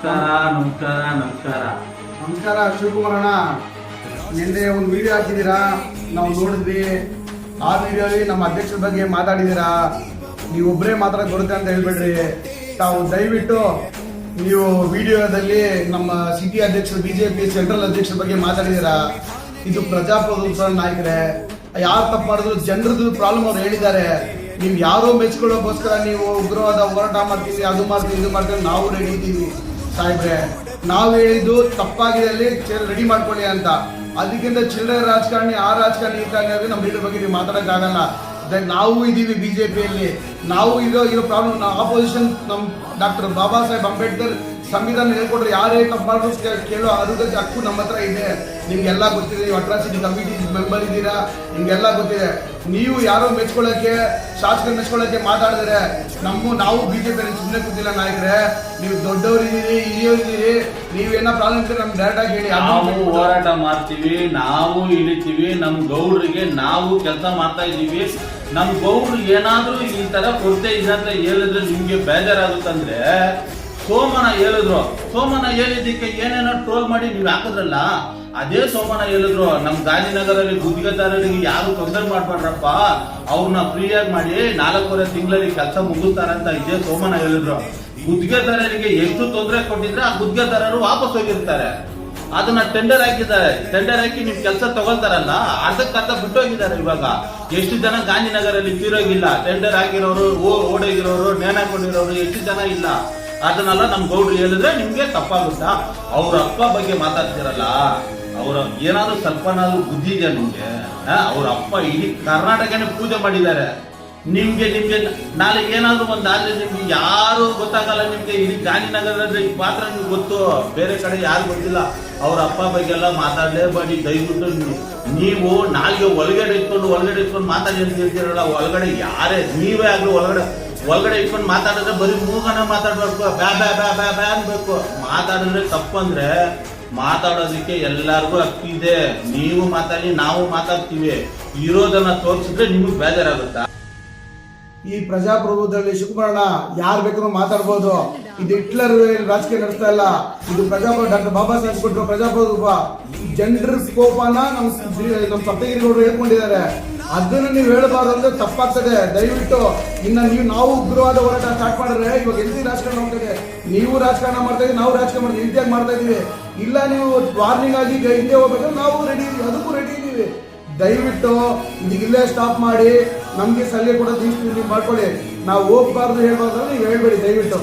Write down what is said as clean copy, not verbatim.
ನಮಸ್ಕಾರ ಶಿವಕುಮಾರ್ ಅಣ್ಣ. ನಿನ್ನೆ ಒಂದು ವಿಡಿಯೋ ಹಾಕಿದ್ದೀರಾ, ನಾವು ನೋಡಿದ್ವಿ. ಆ ವಿಡಿಯೋಲಿ ನಮ್ಮ ಅಧ್ಯಕ್ಷರ ಬಗ್ಗೆ ಮಾತಾಡಿದ್ದೀರಾ. ನೀವೊಬ್ಬರೇ ಮಾತಾಡೋಕೆ ಬರುತ್ತೆ ಅಂತ ಹೇಳ್ಬೇಡ್ರಿ. ತಾವು ದಯವಿಟ್ಟು ನೀವು ವಿಡಿಯೋದಲ್ಲಿ ನಮ್ಮ ಸಿಟಿ ಅಧ್ಯಕ್ಷರು, ಬಿಜೆಪಿ ಸೆಂಟ್ರಲ್ ಅಧ್ಯಕ್ಷರ ಬಗ್ಗೆ ಮಾತಾಡಿದ್ದೀರಾ. ಇದು ಪ್ರಜಾಪ್ರಭುತ್ವ ನಾಯಕರೇ. ಯಾರು ತಪ್ಪು ಮಾಡಿದ್ರು ಜನರದ್ದು ಪ್ರಾಬ್ಲಮ್ ಅವ್ರು ಹೇಳಿದ್ದಾರೆ. ನೀವು ಯಾರೋ ಮೆಚ್ಕೊಳ್ಳೋಕ್ಕೋಸ್ಕರ ನೀವು ಉಗ್ರವಾದ ಹೋರಾಟ ಮಾಡ್ತೀವಿ, ಅದು ಮಾಡ್ತೀವಿ, ಇದು ಮಾಡ್ತೀವಿ. ನಾವು ರೆಡಿ ಇದ್ದೀವಿ ಸಾಹೇಬ್ರೆ. ನಾವು ಹೇಳಿದ್ದು ತಪ್ಪಾಗಿದೆ, ಅಲ್ಲಿ ರೆಡಿ ಮಾಡ್ಕೊಳ್ಳಿ ಅಂತ. ಅದಕ್ಕಿಂತ ಚಿಲ್ಲರೆ ರಾಜಕಾರಣಿ, ಆ ರಾಜಕಾರಣಿ, ಈ ಕಾರಣಿ ನಮ್ಮ ಲೀಡರ್ ಬಗ್ಗೆ ನೀವು ಮಾತಾಡೋಕ್ಕಾಗಲ್ಲ. ನಾವು ಇದ್ದೀವಿ ಬಿಜೆಪಿಯಲ್ಲಿ. ನಾವು ಇರೋ ಪ್ರಾಬ್ಲಮ್, ಆಪೋಸಿಷನ್ ನಮ್ಮ ಡಾಕ್ಟರ್ ಬಾಬಾ ಸಾಹೇಬ್ ಅಂಬೇಡ್ಕರ್ ಸಂವಿಧಾನ ಹೇಳ್ಕೊಟ್ರೆ ಯಾರೇ ತಪ್ಪು ಮಾಡಿದ್ರು ಕೇಳೋ ಅರ್ಹತೆ ಹಕ್ಕು ನಮ್ಮ ಹತ್ರ ಇದೆ. ನಿಮ್ಗೆಲ್ಲ ಗೊತ್ತಿದೆ. ನೀವು ಅಟ್ರಾಸಿಟಿ ಕಮಿಟಿ ಮೆಂಬರ್ ಇದ್ದೀರಾ, ನಿಮ್ಗೆಲ್ಲ ಗೊತ್ತಿದೆ. ನೀವು ಯಾರೋ ಮೆಚ್ಕೊಳ್ಳೋಕ್ಕೆ, ಶಾಸಕರು ಮೆಚ್ಕೊಳ್ಳೋಕ್ಕೆ ಮಾತಾಡಿದ್ರೆ ನಾವು ಬಿಜೆಪಿಯಲ್ಲಿ ಸುಮ್ಮನೆ ಕೂತಿಲ್ಲ ನಾಯಕರೇ. ನೀವು ದೊಡ್ಡವರಿದ್ದೀರಿ, ಹಿರಿಯವರಿದ್ದೀರಿ. ನೀವೇನೋ ಪ್ರಾಬ್ಲಮ್ ಇದ್ರೆ ನಮ್ಗೆ ಡೈರೆಕ್ಟ್ ಆಗಿ ಹೇಳಿ. ನಾವು ಹೋರಾಟ ಮಾಡ್ತೀವಿ, ನಾವು ಇಳಿತೀವಿ. ನಮ್ ಗೌಡ್ರಿಗೆ ನಾವು ಕೆಲಸ ಮಾಡ್ತಾ ಇದ್ದೀವಿ. ನಮ್ ಗೌಡ್ರು ಏನಾದ್ರೂ ಈ ತರ ಕೊರತೆ ಇದೆ ಅಂತ ಹೇಳಿದ್ರೆ ನಿಮ್ಗೆ ಬೇಜಾರಾಗುತ್ತಂದ್ರೆ, ಸೋಮನ ಹೇಳಿದ್ದಕ್ಕೆ ಏನೇನೋ ಟ್ರೋಲ್ ಮಾಡಿ ನೀವು ಹಾಕಿದ್ರಲ್ಲ, ಅದೇ ಸೋಮನ ಹೇಳಿದ್ರು. ನಮ್ ಗಾಂಧಿನಗರಲ್ಲಿ ಗುತ್ತಿಗೆದಾರರಿಗೆ ಯಾರು ತೊಂದರೆ ಮಾಡ್ಬಾರ್ರಪ್ಪ, ಅವ್ರನ್ನ ಫ್ರೀಯಾಗಿ ಮಾಡಿ 4.5 ತಿಂಗಳಲ್ಲಿ ಕೆಲಸ ಮುಗಿಸ್ತಾರಂತ ಇದೇ ಸೋಮನ ಹೇಳಿದ್ರು. ಗುತ್ತಿಗೆದಾರರಿಗೆ ಎಷ್ಟು ತೊಂದರೆ ಕೊಟ್ಟಿದ್ರೆ ಆ ಗುತ್ತಿಗೆದಾರರು ವಾಪಸ್ ಹೋಗಿರ್ತಾರೆ. ಅದನ್ನ ಟೆಂಡರ್ ಹಾಕಿದ್ದಾರೆ. ಟೆಂಡರ್ ಹಾಕಿ ನಿಮ್ ಕೆಲಸ ತಗೊಳ್ತಾರಲ್ಲ, ಅರ್ಧಕ್ಕರ್ಧ ಬಿಟ್ಟೋಗಿದ್ದಾರೆ. ಇವಾಗ ಎಷ್ಟು ಜನ ಗಾಂಧಿನಗರಲ್ಲಿ ತೀರೋಗಿಲ್ಲ. ಟೆಂಡರ್ ಹಾಕಿರೋರು, ಓಡೋಗಿರೋರು, ನೇಣ ಹಾಕೊಂಡಿರೋರು ಎಷ್ಟು ಜನ ಇಲ್ಲ. ಅದನ್ನೆಲ್ಲ ನಮ್ ಗೌಡ್ರು ಹೇಳಿದ್ರೆ ನಿಮ್ಗೆ ತಪ್ಪಾಗುತ್ತಾ? ಅವ್ರ ಅಪ್ಪ ಬಗ್ಗೆ ಮಾತಾಡ್ತಿರಲ್ಲ, ಅವ್ರ ಏನಾದ್ರು ಸ್ವಲ್ಪನಾದ್ರು ಬುದ್ಧಿ ಇದೆಯಾ ನಿಮ್ಗೆ? ಅವ್ರ ಅಪ್ಪ ಇಡೀ ಕರ್ನಾಟಕನೇ ಪೂಜೆ ಮಾಡಿದ್ದಾರೆ. ನಿಮ್ಗೆ ನಾಳೆ ಏನಾದ್ರು ಒಂದಾದ್ರೆ ನಿಮ್ಗೆ ಯಾರು ಗೊತ್ತಾಗಲ್ಲ. ನಿಮ್ಗೆ ಇಡೀ ಗಾಂಧಿನಗರದಲ್ಲಿ ಮಾತ್ರ ನಿಮ್ಗೆ ಗೊತ್ತು, ಬೇರೆ ಕಡೆ ಯಾರು ಗೊತ್ತಿಲ್ಲ. ಅವ್ರ ಅಪ್ಪ ಬಗ್ಗೆ ಎಲ್ಲ ಮಾತಾಡಲೇಬೇಡಿ ದಯವಿಟ್ಟು. ನೀವು ನಾಲ್ಗೆ ಒಳಗಡೆ ಇಟ್ಕೊಂಡು ಮಾತಾಡಿ ಅಂತ ಹೇಳ್ತೀರಲ್ಲ, ಒಳಗಡೆ ಯಾರೇ ನೀವೇ ಆಗ್ಲಿ ಒಳಗಡೆ ಇಟ್ಕೊಂಡು ಮಾತಾಡಿದ್ರೆ ಬರೀ ಮೂಗನ ಮಾತಾಡ್ಬೇಕು, ಬ್ಯಾ ಬ್ಯಾ ಬ್ಯಾ ಬ್ಯಾ ಬ್ಯಾ ಅನ್ಬೇಕು. ಮಾತಾಡಿದ್ರೆ ತಪ್ಪಂದ್ರೆ ಮಾತಾಡೋದಕ್ಕೆ ಎಲ್ಲರಿಗೂ ಹಕ್ಕಿದೆ. ನೀವು ಮಾತಾಡಿ, ನಾವು ಮಾತಾಡ್ತೀವಿ. ಇರೋದನ್ನ ತೋರಿಸಿದ್ರೆ ನಿಮಗೆ ಬೇಜಾರಾಗುತ್ತಾ? ಈ ಪ್ರಜಾಪ್ರಭುತ್ವದಲ್ಲಿ ಶಿವಕುಮಾರಣ್ಣ ಯಾರು ಬೇಕಾದ್ರೂ ಮಾತಾಡ್ಬೋದು. ಇದು ಹಿಟ್ಲರ್ ರಾಜಕೀಯ ನಡೆಸ್ತಾ ಇಲ್ಲ. ಇದು ಪ್ರಜಾಪ್ರಭುತ್ವ. ಡಾಕ್ಟರ್ ಬಾಬಾ ಸಾಹೇಬ್ ಕೊಟ್ಟರು ಪ್ರಜಾಪ್ರಭುತ್ವ. ಜನರ ಕೋಪನ ನಮ್ಮ ಸಪ್ತಗಿರಿಗೌಡರು ಹೇಳ್ಕೊಂಡಿದ್ದಾರೆ. ಅದನ್ನು ನೀವು ಹೇಳಬಾರ್ದು ಅಂದ್ರೆ ತಪ್ಪಾಗ್ತದೆ. ದಯವಿಟ್ಟು ನಾವು ಉಗ್ರವಾದ ಹೋರಾಟ ಸ್ಟಾರ್ಟ್ ಮಾಡಿದ್ರೆ ಇವಾಗ ಎಲ್ಲಿ ರಾಜಕಾರಣ ಹೋಗ್ತದೆ. ನೀವು ರಾಜಕಾರಣ ಮಾಡ್ತಾ ಇದ್ದೀವಿ, ನಾವು ರಾಜಕಾರಣ ಮಾಡ್ತೀವಿ, ಇಂಡಿಯಾಗಿ ಮಾಡ್ತಾ ಇದೀವಿ. ಇಲ್ಲ ನೀವು ವಾರ್ನಿಂಗ್ ಆಗಿ ಹಿಂದೆ ಹೋಗ್ಬೇಕಾದ್ರೆ ನಾವು ರೆಡಿ ಇದೀವಿ, ಅದಕ್ಕೂ ರೆಡಿ ಇದೀವಿ. ದಯವಿಟ್ಟು ಇಲ್ಲೇ ಸ್ಟಾಪ್ ಮಾಡಿ ನಮ್ಗೆ ಸಲಹೆ ಕೊಡೋದು ಮಾಡ್ಕೊಳ್ಳಿ. ನಾವು ಹೋಗ್ಬಾರ್ದು ಹೇಳ್ಬಾರ್ದು ನೀವು ಹೇಳ್ಬೇಡಿ ದಯವಿಟ್ಟು.